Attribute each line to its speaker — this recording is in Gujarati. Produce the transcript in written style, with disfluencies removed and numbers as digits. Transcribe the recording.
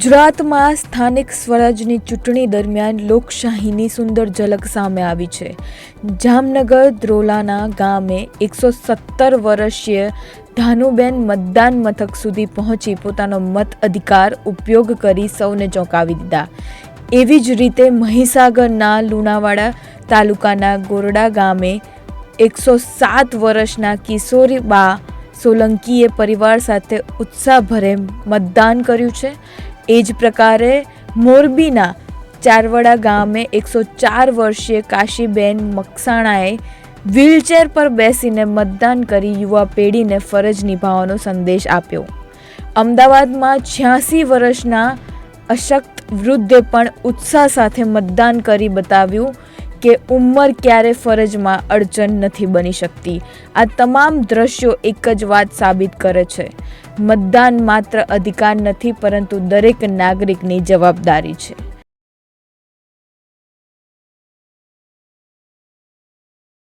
Speaker 1: ગુજરાતમાં સ્થાનિક સ્વરાજની ચૂંટણી દરમિયાન લોકશાહીની સુંદર ઝલક સામે આવી છે. જામનગર ધ્રોલાના ગામે 117 વર્ષીય ધાનુબેન મતદાન મથક સુધી પહોંચી પોતાનો મત અધિકાર ઉપયોગ કરી સૌને ચોંકાવી દીધા. એવી જ રીતે મહીસાગરના લુણાવાડા તાલુકાના ગોરડા ગામે 107 વર્ષના કિશોરીબા સોલંકીએ પરિવાર સાથે ઉત્સાહભરે મતદાન કર્યું છે. એ જ પ્રકારે મોરબીના ચારવડા ગામે 104 વર્ષીય કાશીબેન મકસાણાએ વ્હીલચેર પર બેસીને મતદાન કરી યુવા પેઢીને ફરજ નિભાવવાનો સંદેશ આપ્યો. અમદાવાદમાં 86 વર્ષના અશક્ત વૃદ્ધે પણ ઉત્સાહ સાથે મતદાન કરી બતાવ્યું કે ઉંમર ક્યારે ફરજમાં અડચણ નથી બની શકતી. આ તમામ દ્રશ્યો એક જ વાત સાબિત કરે છે: મતદાન માત્ર અધિકાર નથી, પરંતુ દરેક નાગરિકની જવાબદારી છે.